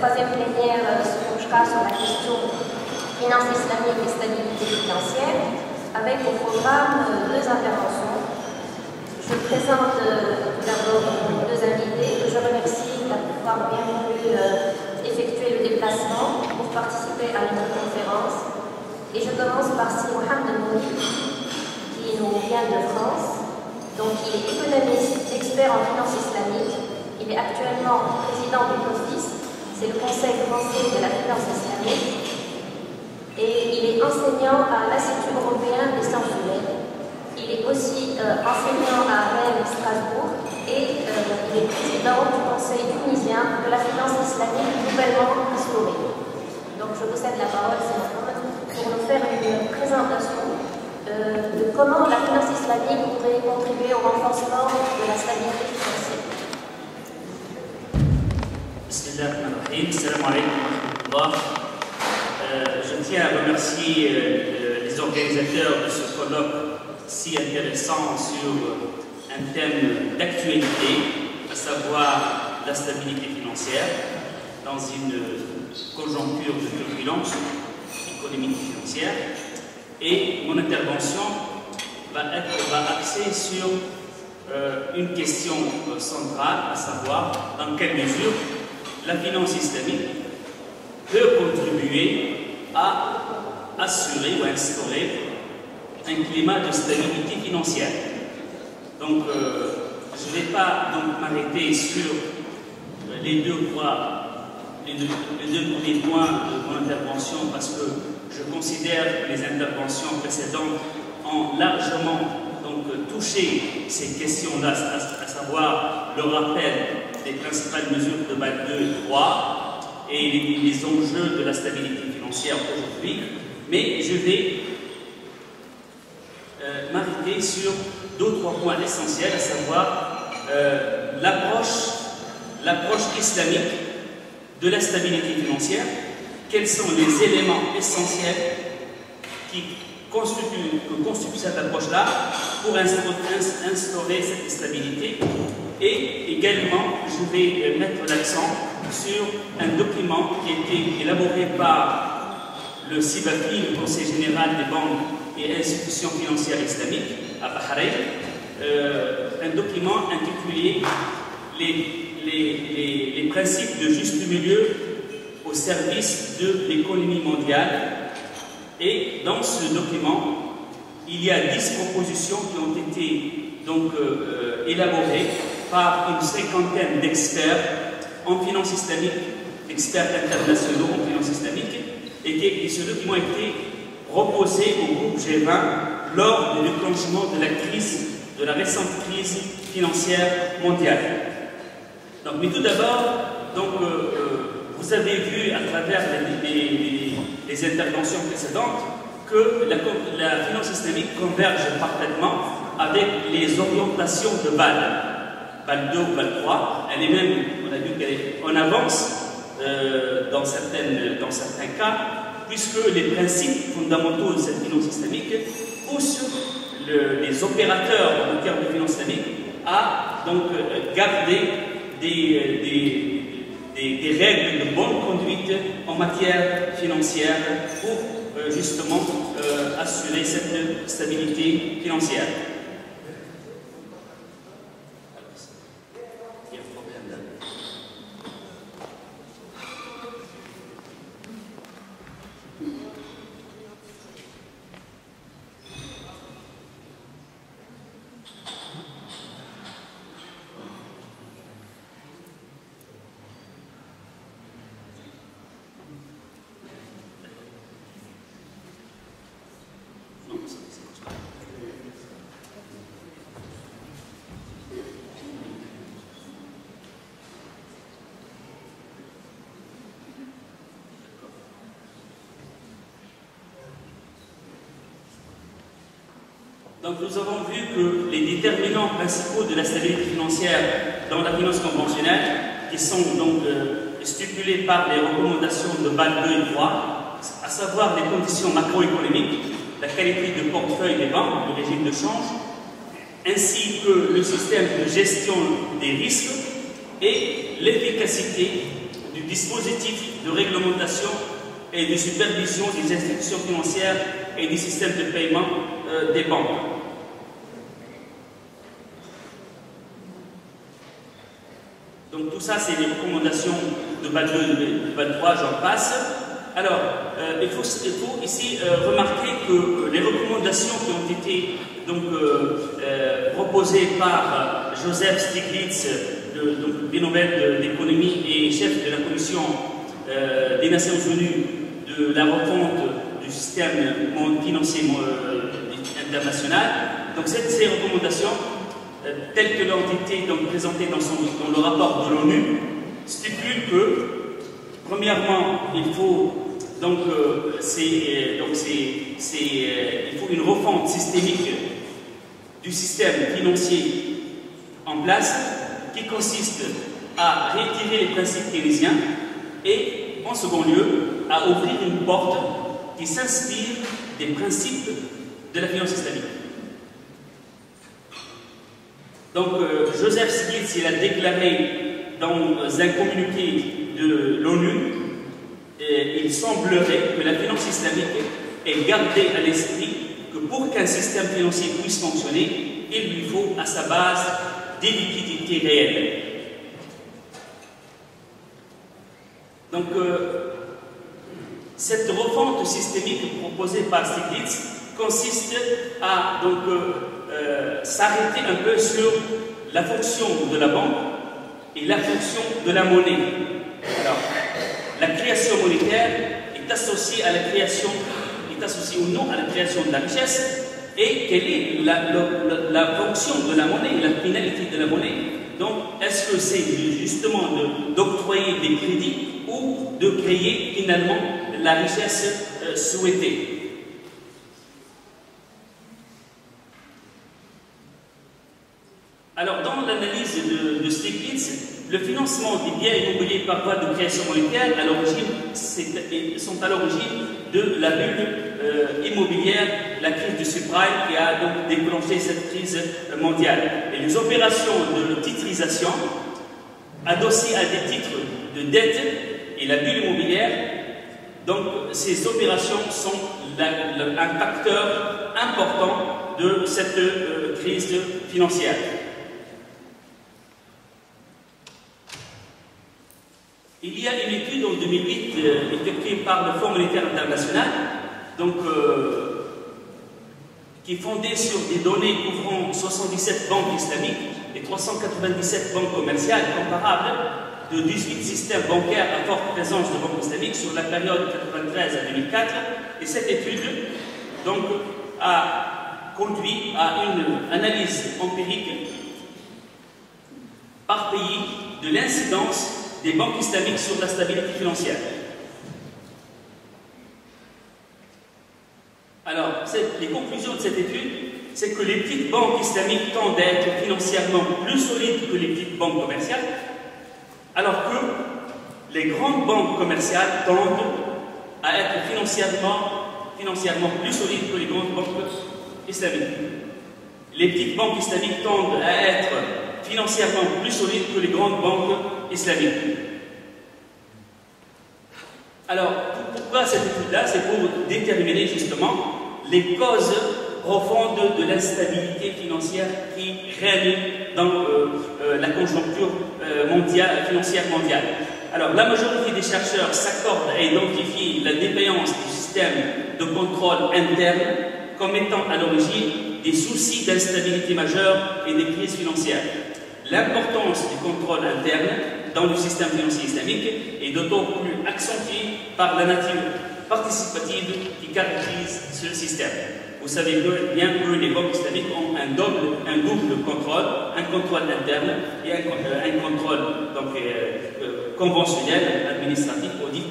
troisième plénière se penchera sur la question finance islamique et stabilité financière, avec au programme deux interventions. Je présente tout d'abord deux invités que je remercie d'avoir bien voulu effectuer le déplacement pour participer à notre conférence. Et je commence par Si Mohamed Mouni, qui nous vient de France. Donc, il est économiste, expert en finance islamique. Il est actuellement président du COFIS, c'est le Conseil français de la finance islamique. Et il est enseignant à l'Institut européen des sciences humaines. Il est aussi enseignant à Rennes, Strasbourg, et il est président du Conseil tunisien de la finance islamique nouvellement instaurée. Donc, je vous cède la parole, c'est Mohamed, pour nous faire une présentation de comment la finance islamique pourrait contribuer au renforcement de la stabilité financière. Bismillahirrahmanirrahim. Assalamu alaikum wa rahmatullah. Je tiens à remercier les organisateurs de ce colloque si intéressant sur un thème d'actualité, à savoir la stabilité financière dans une conjoncture de turbulence économique et financière. Et mon intervention va axée sur une question centrale, à savoir dans quelle mesure la finance islamique peut contribuer à assurer ou instaurer un climat de stabilité financière. Donc, je ne vais pas m'arrêter sur les deux premiers points de mon intervention parce que je considère que les interventions précédentes ont largement touché ces questions-là, à savoir le rappel des principales mesures de Bâle 2 et 3 et les enjeux de la stabilité financière aujourd'hui. Mais je vais m'arrêter sur deux ou trois points essentiels, à savoir l'approche islamique de la stabilité financière. Quels sont les éléments essentiels qui constituent cette approche-là pour instaurer cette stabilité. Et également, je vais mettre l'accent sur un document qui a été élaboré par le CIBAFI, le Conseil général des banques et institutions financières islamiques à Bahreïn, un document intitulé les principes de juste milieu au service de l'économie mondiale. Et dans ce document, il y a 10 propositions qui ont été élaborées par une cinquantaine d'experts en finance islamique, experts internationaux en finance islamique, et ce document a été proposé au groupe G20 lors du déclenchement de la récente crise financière mondiale. Donc, mais tout d'abord, vous avez vu à travers les interventions précédentes que la finance islamique converge parfaitement avec les orientations de Bâle 2 ou Bâle 3. Elle est même, on a vu qu'elle est en avance dans certains cas, puisque les principes fondamentaux de cette finance islamique poussent les opérateurs en matière de finance islamique à garder des règles de bonne conduite en matière financière pour justement assurer cette stabilité financière. Il y a un problème là. Donc nous avons vu que les déterminants principaux de la stabilité financière dans la finance conventionnelle, qui sont stipulés par les recommandations de Bâle 2 et 3, à savoir les conditions macroéconomiques, la qualité de portefeuille des banques, le régime de change, ainsi que le système de gestion des risques et l'efficacité du dispositif de réglementation et de supervision des institutions financières et des systèmes de paiement des banques. Donc tout ça, c'est les recommandations de BAD 2, de BAD 3, j'en passe. Alors, il faut ici remarquer que les recommandations qui ont été donc, proposées par Joseph Stiglitz, le prix Nobel d'économie et chef de la commission des Nations Unies de la refonte du système financier international. Donc ces recommandations, telles qu'elles ont été donc, présentées dans le rapport de l'ONU, stipulent que, premièrement, il faut donc, il faut une refonte systémique du système financier en place qui consiste à retirer les principes keynésiens et, en second lieu, à ouvrir une porte qui s'inspire des principes de la finance islamique. Donc, Joseph Stiglitz, il a déclaré dans un communiqué de l'ONU, il semblerait que la finance islamique ait gardé à l'esprit que pour qu'un système financier puisse fonctionner, il lui faut à sa base des liquidités réelles. Donc, cette refonte systémique proposée par Stiglitz consiste à s'arrêter un peu sur la fonction de la banque et la fonction de la monnaie. Alors, la création monétaire est associée à la création, est associée ou non à la création de la richesse, et quelle est la fonction de la monnaie, la finalité de la monnaie. Donc, est-ce que c'est justement d'octroyer des crédits ou de créer finalement la richesse souhaitée? Alors, dans l'analyse de Stiglitz, le financement des biens immobiliers par voie de création monétaire sont à l'origine de la bulle immobilière, la crise du subprime qui a donc déclenché cette crise mondiale. Et les opérations de titrisation adossées à des titres de dette et la bulle immobilière, donc ces opérations sont un facteur important de cette crise financière. Il y a une étude en 2008 effectuée par le Fonds monétaire international, donc, qui est fondée sur des données couvrant 77 banques islamiques et 397 banques commerciales comparables de 18 systèmes bancaires à forte présence de banques islamiques sur la période 1993 à 2004. Et cette étude donc, a conduit à une analyse empirique par pays de l'incidence des banques islamiques sur la stabilité financière. Alors, les conclusions de cette étude, c'est que les petites banques islamiques tendent à être financièrement plus solides que les petites banques commerciales, alors que les grandes banques commerciales tendent à être financièrement plus solides que les grandes banques islamiques. Les petites banques islamiques tendent à être financièrement plus solides que les grandes banques islamiques. Alors, pourquoi cette étude-là? C'est pour déterminer justement les causes profondes de l'instabilité financière qui règne dans la conjoncture financière mondiale. Alors, la majorité des chercheurs s'accordent à identifier la défaillance du système de contrôle interne comme étant à l'origine des soucis d'instabilité majeure et des crises financières. L'importance du contrôle interne dans le système financier islamique est d'autant plus accentuée par la nature participative qui caractérise ce système. Vous savez bien que les banques islamiques ont un double contrôle, un contrôle interne et un contrôle donc, conventionnel, administratif, audit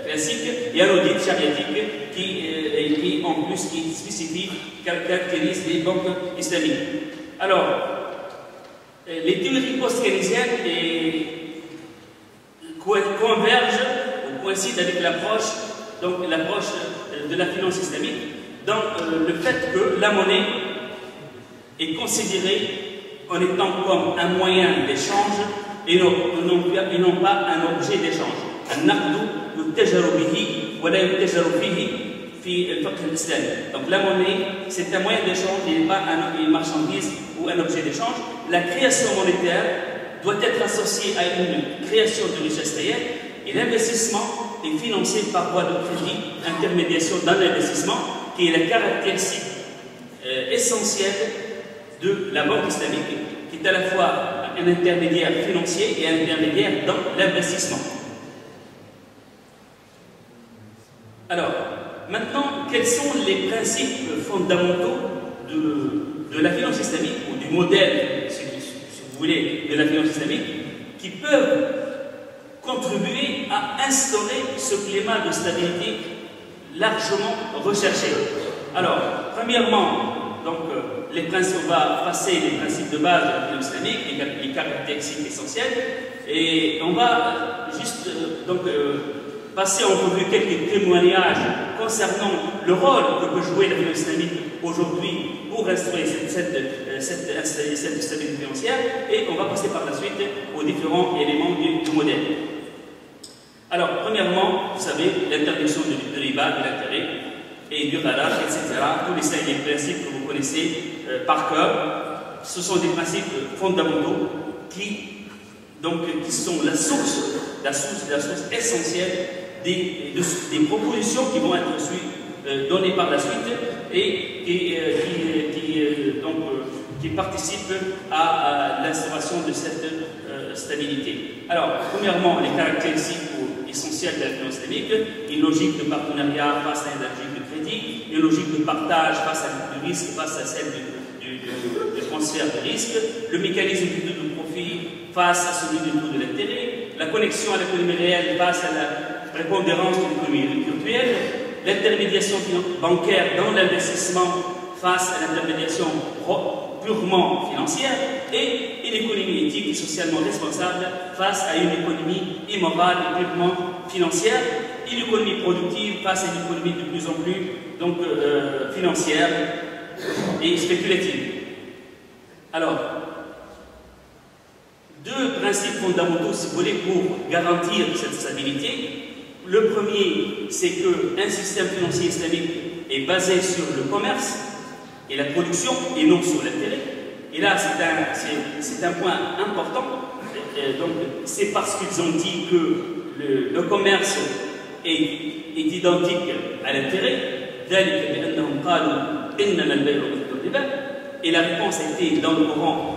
classique, et un audit chariatique qui en plus qui spécifie, caractérise les banques islamiques. Alors, les théories post-keynésiennes convergent ou coïncident avec l'approche de la finance islamique dans le fait que la monnaie est considérée en étant comme un moyen d'échange et non pas un objet d'échange. Donc la monnaie, c'est un moyen d'échange, il n'est pas une marchandise ou un objet d'échange. La création monétaire doit être associée à une création de richesse réelle et l'investissement est financé par voie de crédit, intermédiation dans l'investissement, qui est la caractéristique essentielle de la banque islamique, qui est à la fois un intermédiaire financier et un intermédiaire dans l'investissement. Alors, maintenant, quels sont les principes fondamentaux de la finance islamique, ou du modèle, si vous voulez, de la finance islamique, qui peuvent contribuer à instaurer ce climat de stabilité largement recherché? Alors, premièrement, donc, les principes, on va passer les principes de base de la finance islamique, les caractéristiques essentielles, et on va juste passer en revue quelques témoignages concernant le rôle que peut jouer la finance islamique aujourd'hui pour instaurer cette stabilité financière, et on va passer par la suite aux différents éléments du modèle. Alors, premièrement, vous savez, l'interdiction de riba, de l'intérêt, et du halal, etc. Tous les principes que vous connaissez par cœur, ce sont des principes fondamentaux qui sont la source essentielle des propositions qui vont être données par la suite et qui participent à l'instauration de cette stabilité. Alors, premièrement, les caractéristiques essentielles de la finance islamique, une logique de partenariat face à une logique de crédit, une logique de partage face à du risque, face à celle du transfert de risque, le mécanisme du taux de profit face à celui du taux de l'intérêt, la connexion à l'économie réelle face à la prépondérance de l'économie virtuelle, l'intermédiation bancaire dans l'investissement face à l'intermédiation purement financière, et une économie éthique et socialement responsable face à une économie immorale et purement financière, une économie productive face à une économie de plus en plus financière et spéculative. Alors, deux principes fondamentaux, si vous voulez, pour garantir cette stabilité. Le premier, c'est qu'un système financier islamique est basé sur le commerce et la production et non sur l'intérêt. Et là, c'est un point important. Donc, c'est parce qu'ils ont dit que le commerce est identique à l'intérêt. Et la réponse a été dans le Coran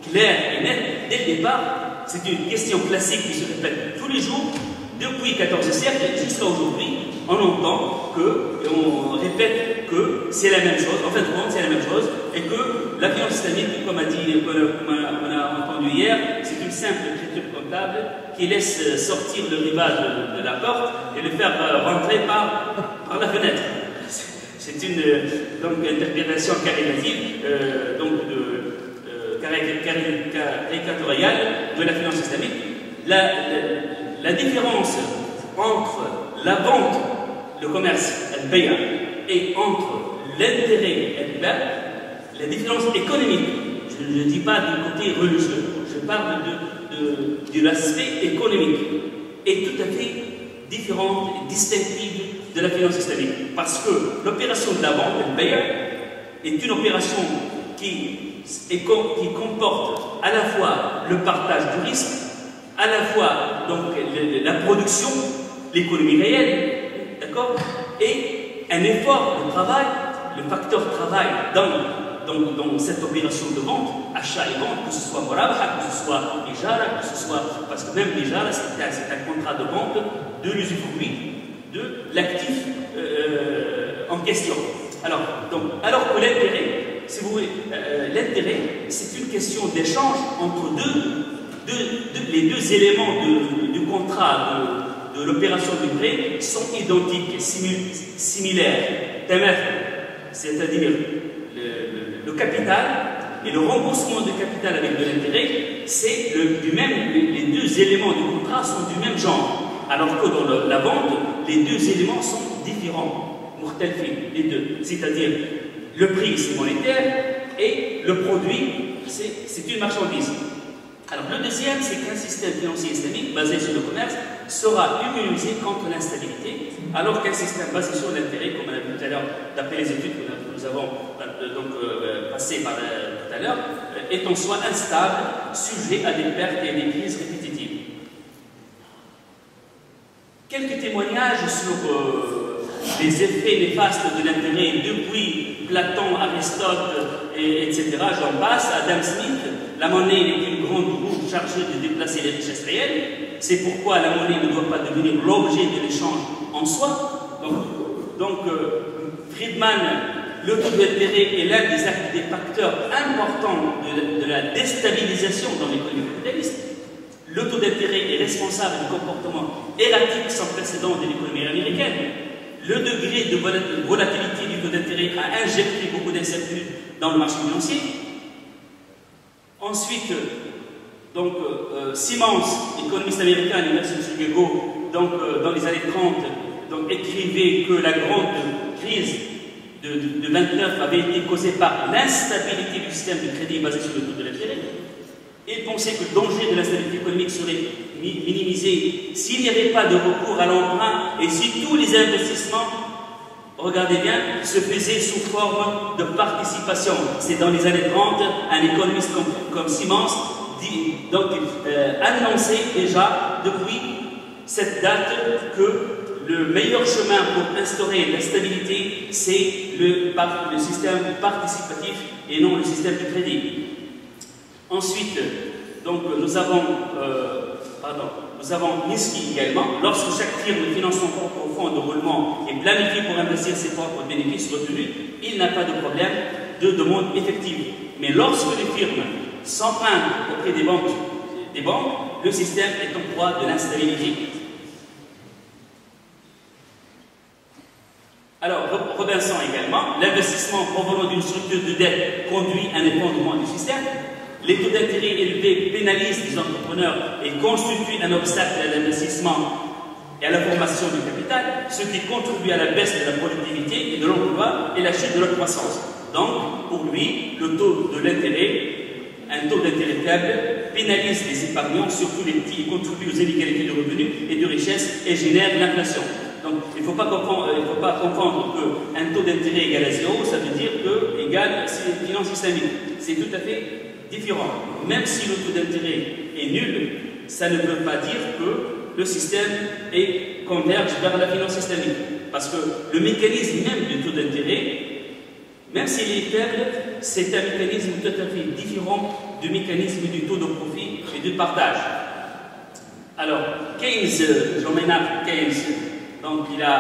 claire et nette dès le départ. C'est une question classique qui se répète tous les jours. Depuis 14 siècles jusqu'à aujourd'hui, on entend et on répète que c'est la même chose, en fin de compte c'est la même chose, et que la finance islamique, comme on a entendu hier, c'est une simple écriture comptable qui laisse sortir le riba de la porte et le faire rentrer par la fenêtre. C'est une interprétation caritative, caricaturale de la finance islamique. La différence entre la vente, le commerce, al-bay'a, et entre l'intérêt et al-riba, la différence économique, je ne dis pas du côté religieux, je parle de l'aspect économique, est tout à fait différente et distinctive de la finance islamique. Parce que l'opération de la vente, al-bay'a, est une opération qui comporte à la fois le partage du risque, à la fois donc la production, l'économie réelle, d'accord, et un effort de travail, le facteur travail dans cette opération de vente, achat et vente, que ce soit murabaha, que ce soit ijara, que ce soit, parce que même l'ijara c'est un contrat de vente de l'usufruit de l'actif en question. Alors que l'intérêt, si vous voulez, l'intérêt c'est une question d'échange entre les deux éléments du contrat de l'opération du prêt sont identiques, similaires. C'est-à-dire le capital et le remboursement de capital avec de l'intérêt, c'est les deux éléments du contrat sont du même genre. Alors que dans la vente, les deux éléments sont différents, les deux. C'est-à-dire le prix c'est monétaire et le produit c'est une marchandise. Alors le deuxième, c'est qu'un système financier islamique basé sur le commerce sera immunisé contre l'instabilité, alors qu'un système basé sur l'intérêt, comme on a vu tout à l'heure, d'après les études que nous avons passées tout à l'heure, est en soi instable, sujet à des pertes et à des crises répétitives. Quelques témoignages sur les effets néfastes de l'intérêt depuis Platon, Aristote, etc. J'en passe. Adam Smith, la monnaie n'est qu'une grande roue chargée de déplacer les richesses réelles. C'est pourquoi la monnaie ne doit pas devenir l'objet de l'échange en soi. Donc Friedman, le taux d'intérêt est l'un des facteurs importants de la déstabilisation dans l'économie capitaliste. Le taux d'intérêt est responsable du comportement erratique sans précédent de l'économie américaine. Le degré de volatilité du taux d'intérêt a injecté beaucoup d'incertitudes dans le marché financier. Ensuite, Simmons, économiste américain à l'Université de Chicago, dans les années 30, écrivait que la grande crise de 29 avait été causée par l'instabilité du système de crédit basé sur le taux de l'intérêt. Il pensait que le danger de l'instabilité économique serait minimisé s'il n'y avait pas de recours à l'emprunt et si tous les investissements, regardez bien, se faisaient sous forme de participation. C'est dans les années 30, un économiste comme Simmons annonçait déjà depuis cette date que le meilleur chemin pour instaurer la stabilité, c'est le système participatif et non le système de crédit. Ensuite, nous avons Minsky également. Lorsque chaque firme finance son propre fonds de roulement et planifie pour investir ses propres bénéfices retenus, il n'a pas de problème de demande effective. Mais lorsque les firmes s'empruntent auprès des banques, le système est en proie de l'instabilité. Alors, Robinson également, l'investissement provenant d'une structure de dette conduit à un effondrement du système. Les taux d'intérêt élevés pénalisent les entrepreneurs et constituent un obstacle à l'investissement et à la formation du capital, ce qui contribue à la baisse de la productivité et de l'emploi et la chute de la croissance. Donc, pour lui, le taux de l'intérêt, un taux d'intérêt faible, pénalise les épargnants, surtout les petits, et contribue aux inégalités de revenus et de richesse et génère l'inflation. Donc, il ne faut pas confondre qu'un taux d'intérêt égal à 0, ça veut dire que égal finance islamique. C'est tout à fait différent. Même si le taux d'intérêt est nul, ça ne veut pas dire que le système converge vers la finance islamique. Parce que le mécanisme même du taux d'intérêt, même s'il est faible, c'est un mécanisme tout à fait différent du mécanisme du taux de profit et du partage. Alors, Jean Maynard Keynes, il a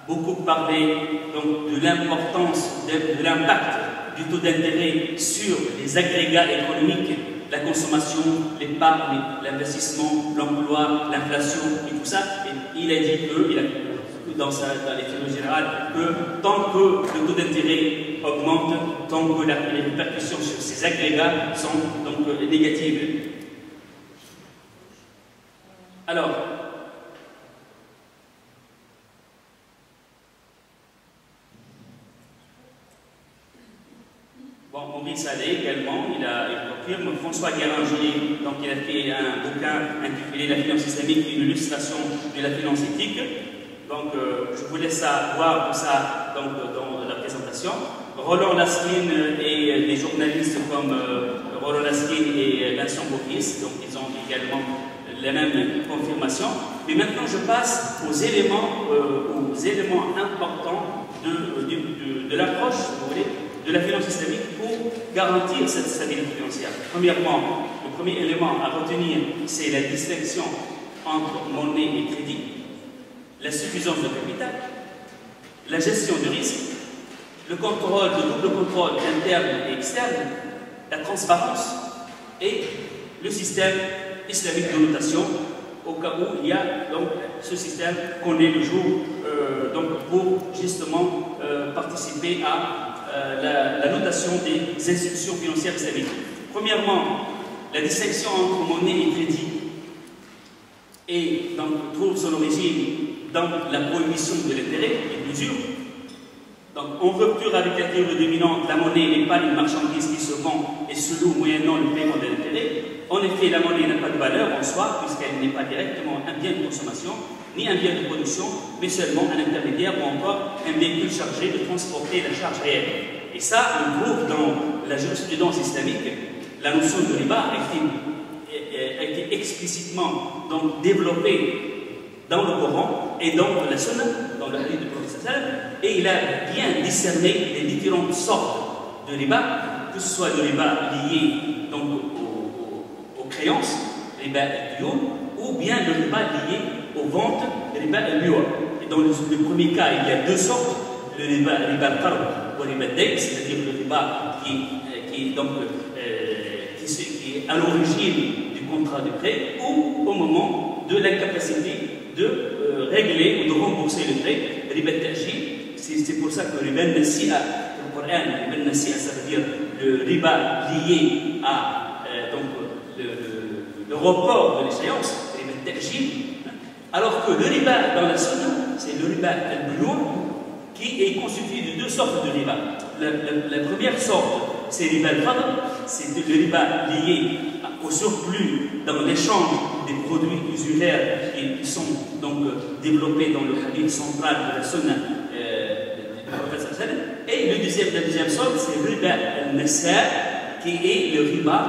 beaucoup parlé de l'importance, de l'impact du taux d'intérêt sur les agrégats économiques, la consommation, l'épargne, l'investissement, l'emploi, l'inflation et tout ça. Et il a dit dans les théories générales que tant que le taux d'intérêt augmente, tant que les répercussions sur ces agrégats sont négatives. Alors, Maurice Allais également, il confirme. François Guéranger, il a fait un bouquin intitulé La finance islamique, une illustration de la finance éthique. Je vous laisse voir tout ça dans la présentation. Roland Laskin et des journalistes comme Roland Laskin et Vincent Bofis, ils ont également la même confirmation. Mais maintenant, je passe aux éléments importants de l'approche, si vous voulez, de la finance islamique pour garantir cette stabilité financière. Premièrement, le premier élément à retenir, c'est la distinction entre monnaie et crédit, la suffisance de capital, la gestion du risque, le double contrôle interne et externe, la transparence et le système islamique de notation au cas où il y a ce système qu'on est le jour pour justement participer à la notation des institutions financières islamiques. Premièrement, la distinction entre monnaie et crédit trouve son origine dans la prohibition de l'intérêt et de l'usure. En rupture avec la théorie dominante, la monnaie n'est pas une marchandise qui se vend et se loue moyennant le paiement de l'intérêt. En effet, la monnaie n'a pas de valeur en soi, puisqu'elle n'est pas directement un bien de consommation, ni un bien de production, mais seulement un intermédiaire ou encore un véhicule chargé de transporter la charge réelle. Et ça, on trouve dans la jurisprudence islamique, la notion de riba a été explicitement donc, développée dans le Coran et dans la Sunna, dans le hadith du prophète, et il a bien discerné les différentes sortes de riba, que ce soit le riba lié donc, aux créances, le riba al-diyun, ou bien le riba lié aux ventes, le riba al-biwa. Et dans le premier cas, il y a deux sortes, le riba al-qarb ou le riba al-dayn, c'est-à-dire le riba qui est à l'origine du contrat de prêt ou au moment de l'incapacité de régler ou de rembourser le prêt, le riba al-ta'jil. C'est pour ça que le riba al-nasi'a, le Coran, le riba al-nasi'a, ça veut dire le riba lié à le report de l'échéance, le riba al-ta'jil, alors que le riba dans la sunna, c'est le riba al-buyur qui est constitué de deux sortes de riba. La première sorte, c'est le riba al-fadl, c'est le riba lié au surplus dans l'échange des produits usuraires qui sont donc développés dans le hadith central de la sunna du prophète. Et la deuxième sorte, c'est le riba al-nasa, qui est le riba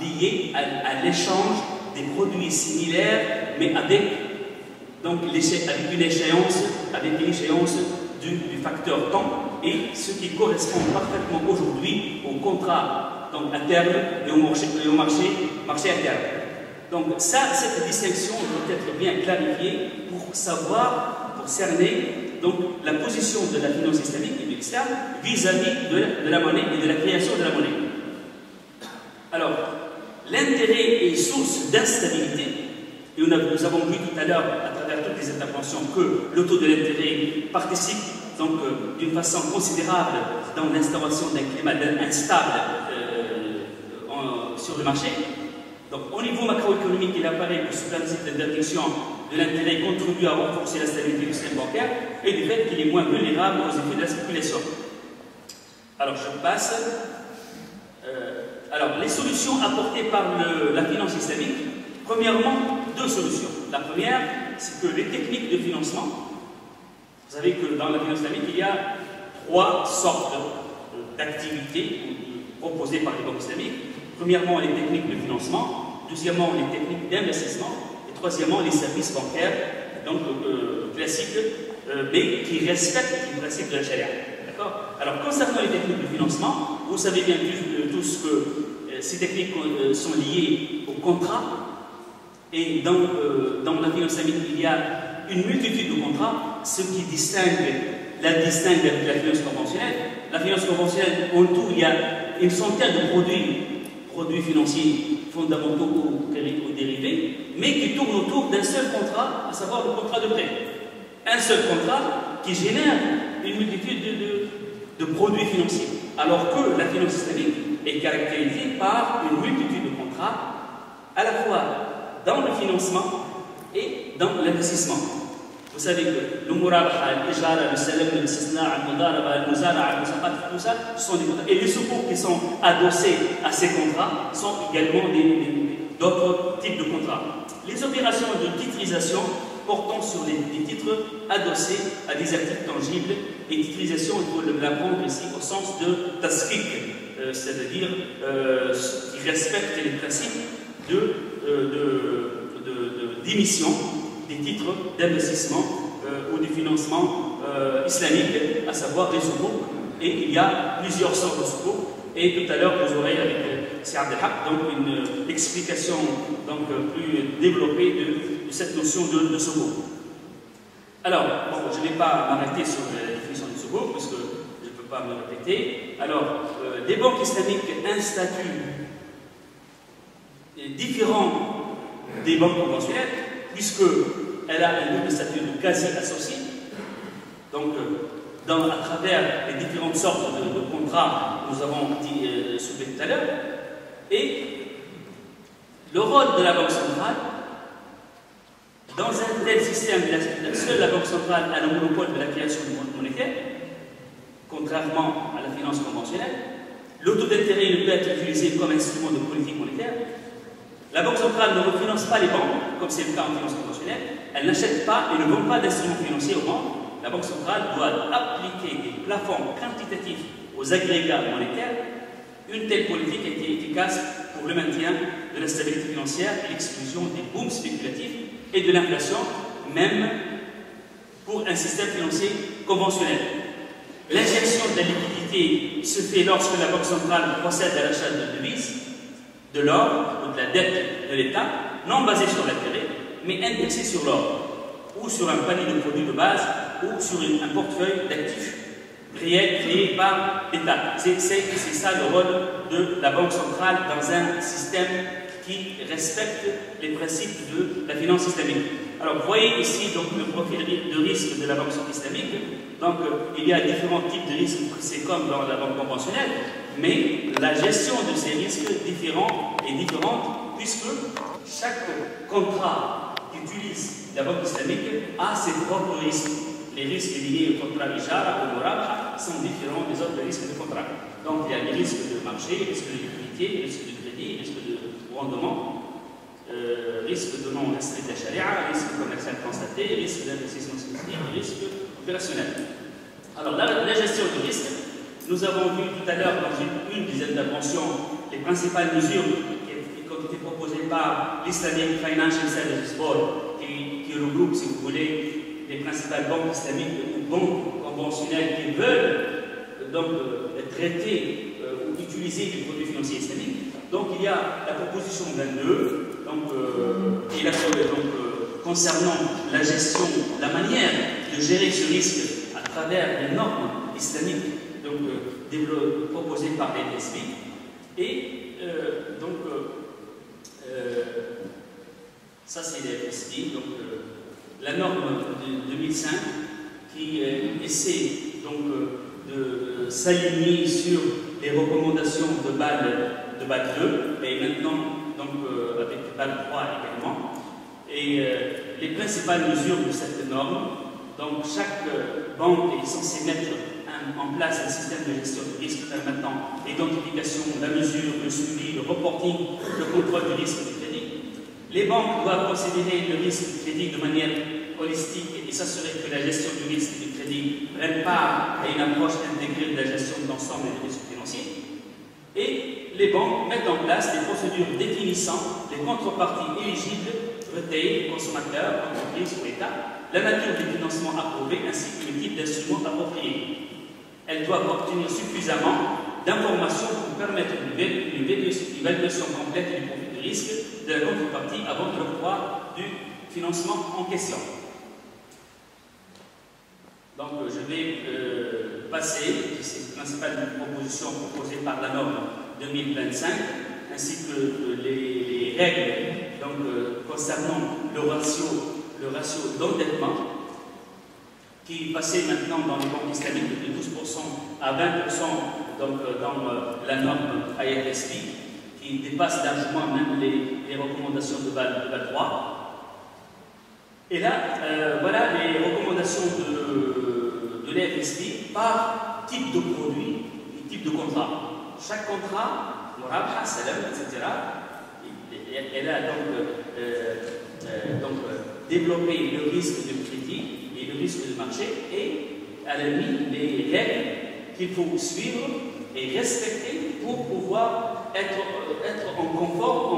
lié à l'échange des produits similaires, mais avec une échéance du facteur temps, et ce qui correspond parfaitement aujourd'hui au contrat donc à terme et au marché à terme. Donc cette distinction doit être bien clarifiée pour savoir, pour cerner donc, la position de la finance islamique et de l'islam vis-à-vis de la monnaie et de la création de la monnaie. Alors, l'intérêt est source d'instabilité, et nous avons vu tout à l'heure, à travers toutes les interventions, que le taux de l'intérêt participe donc d'une façon considérable dans l'instauration d'un climat instable sur le marché. Donc, au niveau macroéconomique, il apparaît que ce principe d'interdiction de l'intérêt contribue à renforcer la stabilité du système bancaire et du fait qu'il est moins vulnérable aux effets de la spéculation. Alors, je passe. Alors, les solutions apportées par la finance islamique, premièrement, deux solutions. La première, c'est que les techniques de financement, vous savez que dans la finance islamique, il y a trois sortes d'activités proposées par les banques islamiques. Premièrement, les techniques de financement, deuxièmement, les techniques d'investissement, et troisièmement, les services bancaires, donc classiques, mais qui respectent les principes de la charia. D'accord ? Alors, concernant les techniques de financement, vous savez bien tous que ces techniques sont liées au contrat, et dans la finance islamique, il y a une multitude de contrats, ce qui la distingue avec la finance conventionnelle. La finance conventionnelle, en tout, il y a une centaine de produits financiers fondamentaux ou dérivés, mais qui tournent autour d'un seul contrat, à savoir le contrat de prêt. Un seul contrat qui génère une multitude de produits financiers, alors que la finance islamique est caractérisée par une multitude de contrats, à la fois dans le financement et dans l'investissement. Vous savez que le murabaha, l'ijara, le salam, le istisna, le mudaraba, le muzara, le musaqat, tout ça, ce sont des contrats. Et les secours qui sont adossés à ces contrats sont également d'autres types de contrats. Les opérations de titrisation portant sur les titres adossés à des actifs tangibles, et titrisation, il faut la prendre ici au sens de tasfiq, c'est-à-dire qui respecte les principes d'émission des titres d'investissement ou de financement islamique, à savoir les sukuk. Et il y a plusieurs sortes de sukuk. Et tout à l'heure, vous aurez avec Sir Abdelhak donc une explication donc, plus développée de cette notion de sukuk. Alors, bon, je ne vais pas m'arrêter sur la définition du sukuk, parce que je ne peux pas me répéter. Alors, les banques islamiques ont un statut différent des banques conventionnelles, puisqu'elle a un double statut de quasi-associé. Donc, à travers les différentes sortes de contrats que nous avons soulevés tout à l'heure, et le rôle de la Banque centrale, dans un tel système, seule la Banque centrale a le monopole de la création monétaire, contrairement à la finance conventionnelle. Le taux d'intérêt ne peut être utilisé comme instrument de politique monétaire. La Banque centrale ne refinance pas les banques, comme c'est le cas en finance conventionnelle. Elle n'achète pas et ne vend pas d'instruments financiers aux banques. La Banque centrale doit appliquer des plafonds quantitatifs aux agrégats monétaires. Une telle politique a été efficace pour le maintien de la stabilité financière et l'exclusion des booms spéculatifs et de l'inflation, même pour un système financier conventionnel. L'injection de la liquidité se fait lorsque la Banque centrale procède à l'achat de devises, de l'or ou de la dette de l'État, non basée sur l'intérêt, mais indexée sur l'or, ou sur un panier de produits de base, ou sur un portefeuille d'actifs réels créés par l'État. C'est ça le rôle de la Banque centrale dans un système qui respecte les principes de la finance islamique. Alors, vous voyez ici donc, le profil de risque de la banque islamique. Donc, il y a différents types de risques, c'est comme dans la banque conventionnelle, mais la gestion de ces risques est différente puisque chaque contrat qu'utilise la banque islamique a ses propres risques. Les risques liés au contrat Ijara ou Murabha sont différents des autres risques de contrat. Donc, il y a les risques de marché, les risques de liquidité, les risques de crédit, les risques de rendement, risque de non-respect de la charia, risque commercial constaté, risque d'investissement spécifique, risque opérationnel. Alors, la gestion du risque, nous avons vu tout à l'heure dans une des interventions les principales mesures qui ont été proposées par l'Islamic Financial Services Board, qui regroupe, si vous voulez, les principales banques islamiques ou banques conventionnelles qui veulent donc traiter ou utiliser des produits financiers islamiques. Donc il y a la proposition 22, concernant la gestion, la manière de gérer ce risque à travers les normes islamiques proposées par les FSB. Et ça c'est les FSB, la norme de 2005 qui essaie de s'aligner sur les recommandations de BAL 2 et maintenant avec BAL 3 également. Et les principales mesures de cette norme, donc chaque banque est censée mettre en place un système de gestion de risque permettant l'identification, la mesure, le suivi, le reporting, le contrôle du risque du crédit. Les banques doivent considérer le risque du crédit de manière holistique et s'assurer que la gestion du risque du crédit prenne part à une approche intégrée de la gestion de l'ensemble des risques financiers. Et les banques mettent en place des procédures définissant les contreparties éligibles, retail, consommateurs, entreprises ou État, la nature du financement approuvé ainsi que le type d'instrument approprié. Elles doivent obtenir suffisamment d'informations pour permettre une évaluation complète du profil de risque de la contrepartie avant de l'octroi du financement en question. Donc je vais passer ces principales propositions proposées par la norme 2025 ainsi que les règles concernant le ratio d'endettement qui passait maintenant dans les banques islamiques de 12% à 20% dans la norme IFSB, qui dépasse largement même les recommandations de BAL 3. Et là, voilà les recommandations de l'IFSB par type de produit et type de contrat. Chaque contrat, Murabha, Salam, etc., elle a donc développé le risque de crédit et le risque de marché et elle a mis les règles qu'il faut suivre et respecter pour pouvoir être en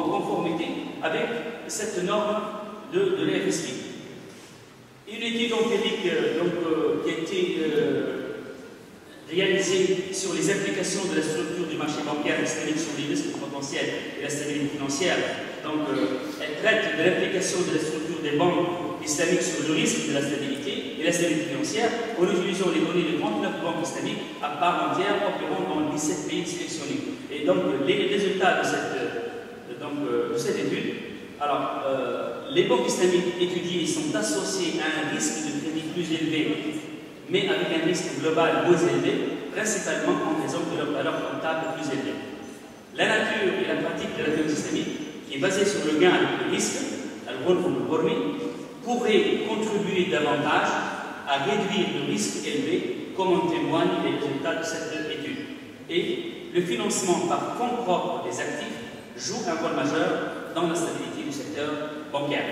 conformité avec cette norme de l'IFSB. Une étude empirique qui a été réalisée sur les implications de la structure du marché bancaire islamique sur les risques potentiels et la stabilité financière. Elle traite de l'implication de la structure des banques islamiques sur le risque de la stabilité et la stabilité financière en utilisant les données de 39 banques islamiques à part entière opérant dans 17 pays sélectionnés. Et donc les résultats de cette étude, alors les banques islamiques étudiées sont associées à un risque de crédit plus élevé, mais avec un risque global moins élevé, principalement en raison de leur valeur comptable plus élevée. La nature et la pratique de la finance islamique, qui est basée sur le gain avec le risque, pourrait contribuer davantage à réduire le risque élevé, comme en témoignent les résultats de cette étude. Et le financement par fonds propres des actifs joue un rôle majeur dans la stabilité du secteur bancaire.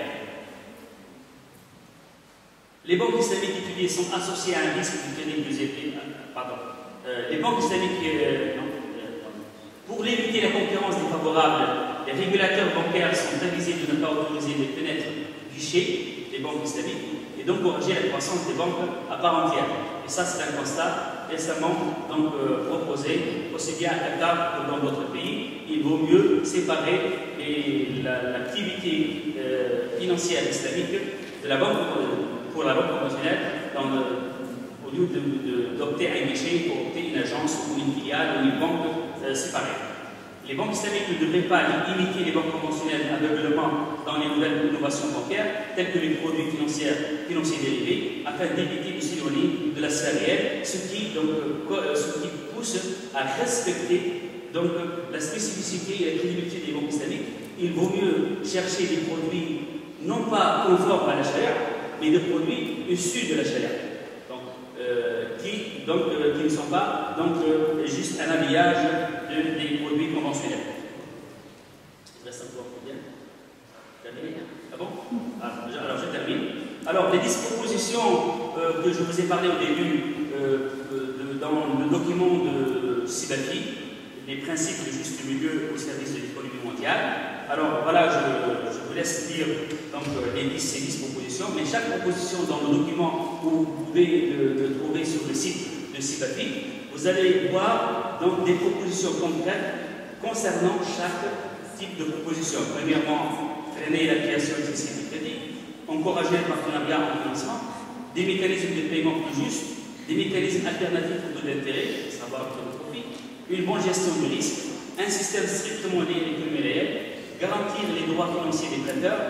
Les banques islamiques étudiées sont associées à un risque de tenir plus élevé. Les banques islamiques, pour limiter la concurrence défavorable, les régulateurs bancaires sont avisés de ne pas autoriser les fenêtres guichets des banques islamiques et d'encourager la croissance des banques à part entière. Et ça, c'est un constat récemment proposé, aussi bien à Qatar que dans d'autres pays. Il vaut mieux séparer l'activité financière islamique de la banque pour la banque conventionnelle au lieu d'opter à un guichet pour opter une agence ou une filiale ou une banque séparée. Les banques islamiques ne devraient pas imiter les banques conventionnelles aveuglement dans les nouvelles innovations bancaires, telles que les produits financiers dérivés, afin d'éviter de s'éloigner de la sphère réelle, ce qui pousse à respecter la spécificité et la crédibilité des banques islamiques. Il vaut mieux chercher des produits non pas conformes à la charia, mais des produits issus de la charia, qui ne sont pas juste un habillage des produits conventionnels. Il reste encore combien? Terminé? Ah bon? Alors je termine. Alors les dispositions que je vous ai parlé au début dans le document de Sibati, les principes de juste milieu au service de l'économie mondiale. Alors voilà, je vous laisse lire ces 10 propositions, mais chaque proposition dans le document, où vous pouvez le trouver sur le site de Sibati, vous allez voir des propositions concrètes concernant chaque type de proposition. Premièrement, freiner la création excessive de crédit, encourager le partenariat en financement, des mécanismes de paiement plus justes, des mécanismes alternatifs aux taux d'intérêt, savoir le profit, une bonne gestion du risque, un système strictement lié à l'économie réelle, garantir les droits financiers des prêteurs,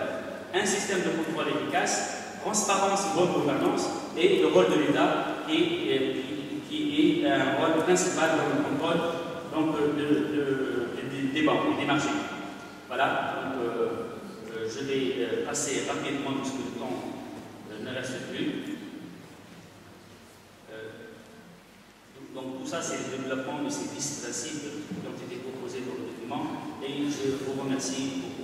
un système de contrôle efficace, transparence et bonne gouvernance, et le rôle de l'État qui est un rôle principal dans le contrôle des banques, des marchés. Voilà, je vais passer rapidement puisque le temps ne reste plus. Donc tout ça, c'est le développement de ces 10 principes qui ont été proposés dans le document et je vous remercie pour